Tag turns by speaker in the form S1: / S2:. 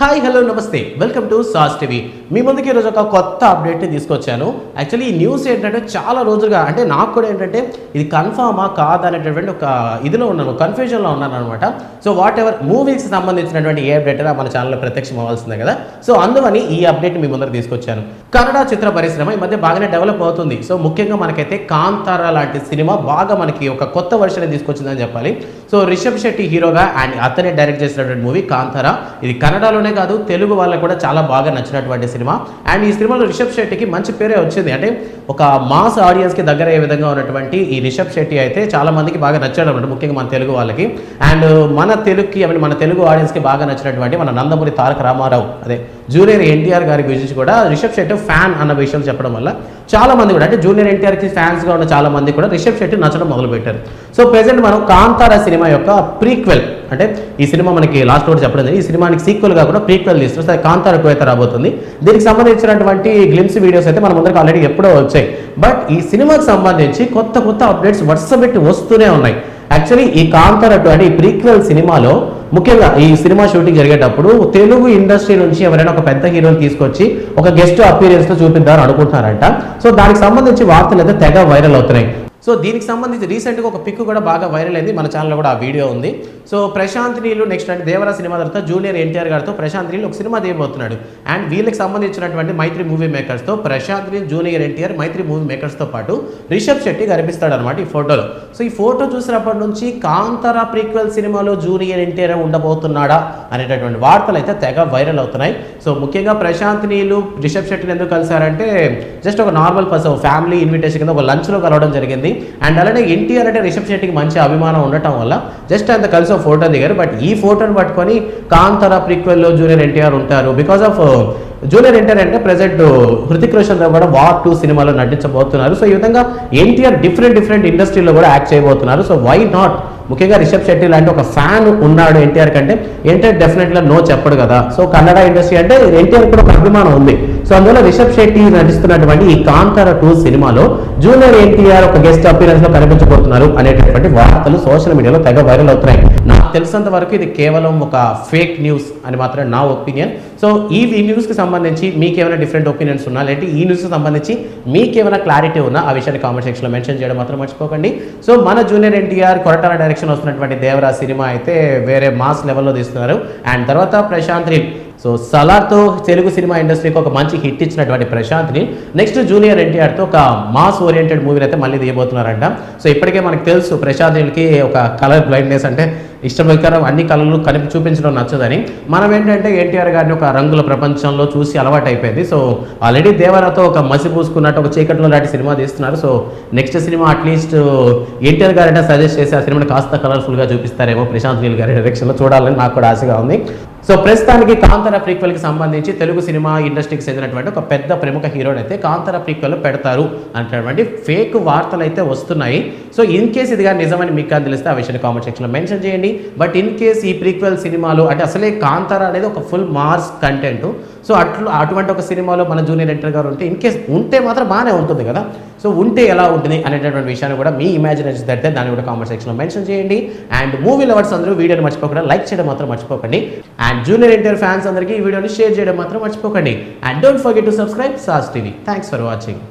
S1: Hi hello నమస్తే welcome to sauce TV మీ ముందుకి ఈరోజు ఒక కొత్త అప్డేట్ని తీసుకొచ్చాను. యాక్చువల్లీ ఈ న్యూస్ ఏంటంటే చాలా రోజులుగా అంటే నాకు కూడా ఏంటంటే ఇది కన్ఫామా కాదనేటటువంటి ఒక ఇదిలో ఉన్నాను, కన్ఫ్యూజన్లో ఉన్నాను అనమాట. సో వాట్ ఎవర్ మూవీస్కి సంబంధించినటువంటి ఏ అప్డేట్ అయినా మన ఛానల్లో ప్రత్యక్షం అవ్వాల్సిందే కదా. సో అందువని ఈ అప్డేట్ మీ ముందర తీసుకొచ్చాను. కన్నడ చిత్ర పరిశ్రమ ఈ మధ్య బాగానే డెవలప్ అవుతుంది. సో ముఖ్యంగా మనకైతే కాంతారా లాంటి సినిమా బాగా మనకి ఒక కొత్త వర్షన్ తీసుకొచ్చిందని చెప్పాలి. సో రిషబ్ శెట్టి హీరోగా అండ్ అతనే డైరెక్ట్ చేసినటువంటి మూవీ కాంతారా. ఇది కన్నడలోనే కాదు తెలుగు వాళ్ళకు కూడా చాలా బాగా నచ్చినటువంటి సినిమా. అండ్ ఈ సినిమాలో రిషబ్ శెట్టికి మంచి పేరే వచ్చింది. అంటే ఒక మాస్ ఆడియన్స్కి దగ్గర అయ్యే విధంగా ఉన్నటువంటి ఈ రిషబ్ శెట్టి అయితే చాలా మందికి బాగా నచ్చాడు అనమాట, ముఖ్యంగా మన తెలుగు వాళ్ళకి. అండ్ మన తెలుగు ఆడియన్స్కి బాగా నచ్చినటువంటి మన నందమూరి తారక రామారావు అదే జూనియర్ ఎన్టీఆర్ గారి గురించి కూడా రిషబ్ శెట్టి ఫ్యాన్ అన్న విషయం చెప్పడం వల్ల చాలా మంది కూడా అంటే జూనియర్ ఎన్టీఆర్కి ఫ్యాన్స్గా ఉన్న చాలా మంది కూడా రిషబ్ శెట్టి నచ్చడం మొదలుపెట్టారు. సో ప్రెసెంట్ మనం కాంతారా సినిమా యొక్క ప్రీక్వెల్ అంటే ఈ సినిమా మనకి లాస్ట్ కూడా చెప్పడం జరిగింది, ఈ సినిమానికి సీక్వెల్గా కూడా ప్రీక్వెల్ తీస్తారు. సరే కాంతారా 2 అయితే రాబోతుంది. దీనికి సంబంధించినటువంటి గ్లిమ్స్ వీడియోస్ అయితే మన ముందరికి ఆల్రెడీ ఎప్పుడో వచ్చాయి. బట్ ఈ సినిమాకి సంబంధించి కొత్త అప్డేట్స్ వరుసపెట్టి వస్తూనే ఉన్నాయి. యాక్చువల్లీ ఈ కాంతారా 2 అంటే ఈ ప్రీక్వెల్ సినిమాలో ముఖ్యంగా ఈ సినిమా షూటింగ్ జరిగేటప్పుడు తెలుగు ఇండస్ట్రీ నుంచి ఎవరైనా ఒక పెద్ద హీరోని తీసుకొచ్చి ఒక గెస్ట్ అపీరియన్స్ లో చూపిద్దామని అనుకుంటున్నారంట. సో దానికి సంబంధించి వార్తలు అయితే తెగ వైరల్ అవుతున్నాయి. సో దీనికి సంబంధించి రీసెంట్గా ఒక పిక్ కూడా బాగా వైరల్ అయింది, మన ఛానల్లో కూడా ఆ వీడియో ఉంది. సో ప్రశాంత్ నీళ్ళు నెక్స్ట్ అంటే దేవరా సినిమా తర్వాత జూనియర్ ఎన్టీఆర్ గారితో ప్రశాంత్ నీళ్ళు ఒక సినిమా తీయబోతున్నాడు. అండ్ వీళ్ళకి సంబంధించినటువంటి మైత్రి మూవీ మేకర్స్తో ప్రశాంత్ నీళ్ళు జూనియర్ ఎన్టీఆర్ మైత్రి మూవీ మేకర్స్తో పాటు రిషబ్ శెట్టి కనిపిస్తాడు అనమాట ఈ ఫోటోలో. సో ఈ ఫోటో చూసినప్పటి నుంచి కాంతారా ప్రీక్వెల్ సినిమాలో జూనియర్ ఎన్టీఆర్ ఉండబోతున్నాడా అనేటటువంటి వార్తలు అయితే తెగ వైరల్ అవుతున్నాయి. సో ముఖ్యంగా ప్రశాంత్ నీళ్ళు రిషబ్ శెట్టిని ఎందుకు కలిసారంటే జస్ట్ ఒక నార్మల్ పర్సన్ ఫ్యామిలీ ఇన్విటేషన్ కింద ఒక లంచ్లో కలవడం జరిగింది. అండ్ అలానే ఎన్టీఆర్ అంటే రిషబ్ శెట్టికి మంచి అభిమానం ఉండటం వల్ల జస్ట్ అంత కలిసి ఒక ఫోటో దిగారు. బట్ ఈ ఫోటోని పట్టుకొని కాంతారా ప్రీక్వెల్లో జూనియర్ ఎన్టీఆర్ ఉంటారు బికాస్ ఆఫ్ జూనియర్ ఎన్టీఆర్ అంటే ప్రెసెంట్ హృతిక్ రోషన్ తో కూడా వార్ 2 సినిమాలో నటించబోతున్నారు. సో ఈ విధంగా ఎన్టీఆర్ డిఫరెంట్ ఇండస్ట్రీలో కూడా యాక్ట్ చేయబోతున్నారు. సో వై నాట్ ముఖ్యంగా రిషబ్ శెట్టి లాంటి ఒక ఫ్యాన్ ఉన్నాడు ఎన్టీఆర్ కంటే ఎన్టీఆర్ డెఫినెట్గా నో చెప్పడు కదా. సో కన్నడ ఇండస్ట్రీ అంటే ఎన్టీఆర్ కూడా ఒక అభిమానం ఉంది. సో అందువల్ల రిషబ్ శెట్టి నటిస్తున్నటువంటి ఈ కాంతారా 2 సినిమాలో జూనియర్ ఎన్టీఆర్ ఒక గెస్ట్ అపీరెన్స్ లో కనిపించబోతున్నారు అనేటటువంటి వార్తలు సోషల్ మీడియాలో తెగ వైరల్ అవుతున్నాయి. నాకు తెలిసినంత వరకు ఇది కేవలం ఒక ఫేక్ న్యూస్ అని మాత్రమే నా ఒపీనియన్. సో ఈ న్యూస్కి సంబంధించి మీకేమైనా డిఫరెంట్ ఒపీనియన్స్ ఉన్నా లేదంటే ఈ న్యూస్కి సంబంధించి మీకేమైనా క్లారిటీ ఉన్నా ఆ విషయాన్ని కామెంట్ సెక్షన్లో మెన్షన్ చేయడం మాత్రం మర్చిపోకండి. సో మన జూనియర్ ఎన్టీఆర్ కొరటాల డైరెక్షన్ వస్తున్నటువంటి దేవరా సినిమా అయితే వేరే మాస్ లెవెల్లో తీస్తున్నారు. అండ్ తర్వాత ప్రశాంత్ నీల్ సో సలార్తో తెలుగు సినిమా ఇండస్ట్రీకి ఒక మంచి హిట్ ఇచ్చినటువంటి ప్రశాంత్ని నెక్స్ట్ జూనియర్ ఎన్టీఆర్తో ఒక మాస్ ఓరియంటెడ్ మూవీని అయితే మళ్ళీ తీయబోతున్నారంట. సో ఇప్పటికే మనకు తెలుసు ప్రశాంత్ నీల్కి ఒక కలర్ బ్లైండ్నెస్ అంటే ఇష్టమైకరం అన్ని కళలు చూపించడం నచ్చదని. మనం ఏంటంటే ఎన్టీఆర్ గారిని ఒక రంగుల ప్రపంచంలో చూసి అలవాటు అయిపోయింది. సో ఆల్రెడీ దేవరాతో ఒక మసి పూసుకున్నట్టు ఒక చీకట్లో లాంటి సినిమా తీస్తున్నారు. So next cinema at least NTR గారైనా సజెస్ట్ చేసి ఆ సినిమాని కాస్త కలర్ఫుల్గా చూపిస్తారేమో ప్రశాంత్ నీల్ గారి డైరెక్షన్లో, చూడాలని నాకు కూడా ఆశగా ఉంది. సో ప్రస్తుతానికి కాంతారా ప్రీక్వెల్కి సంబంధించి తెలుగు సినిమా ఇండస్ట్రీకి చెందినటువంటి ఒక పెద్ద ప్రముఖ హీరోని అయితే కాంతారా ప్రీక్వెల్లో పెడతారు అనేటువంటి ఫేక్ వార్తలు అయితే వస్తున్నాయి. సో ఇన్ కేస్ ఇది కానీ నిజమని మీకు కానీ తెలిస్తే ఆ విషయాన్ని కామెంట్ సెక్షన్లో మెన్షన్ చేయండి. బట్ ఇన్ కేస్ ఈ ప్రీక్వెల్ సినిమాలో అంటే అసలే కాంతారా అనేది ఒక ఫుల్ మార్స్ కంటెంట్. సో అటువంటి ఒక సినిమాలో మన జూనియర్ ఎన్టీఆర్ గారు ఉంటే ఇన్ కేస్ ఉంటే మాత్రం బాగానే ఉంటుంది కదా. సో ఉంటే ఎలా ఉంటుంది అనేటటువంటి విషయాన్ని కూడా మీ ఇమాజినేషన్ అయితే దాన్ని కూడా కామెంట్ సెక్షన్లో మెన్షన్ చేయండి. అండ్ మూవీ లవర్స్ అందరూ వీడియోని మర్చిపోకుండా లైక్ చేయడం మాత్రం మర్చిపోకండి. అండ్ జూనియర్ ఎన్టీఆర్ ఫ్యాన్స్ అందరికీ ఈ వీడియోని షేర్ చేయడం మాత్రం మర్చిపోకండి. And don't forget to subscribe sauce TV. Thanks for watching.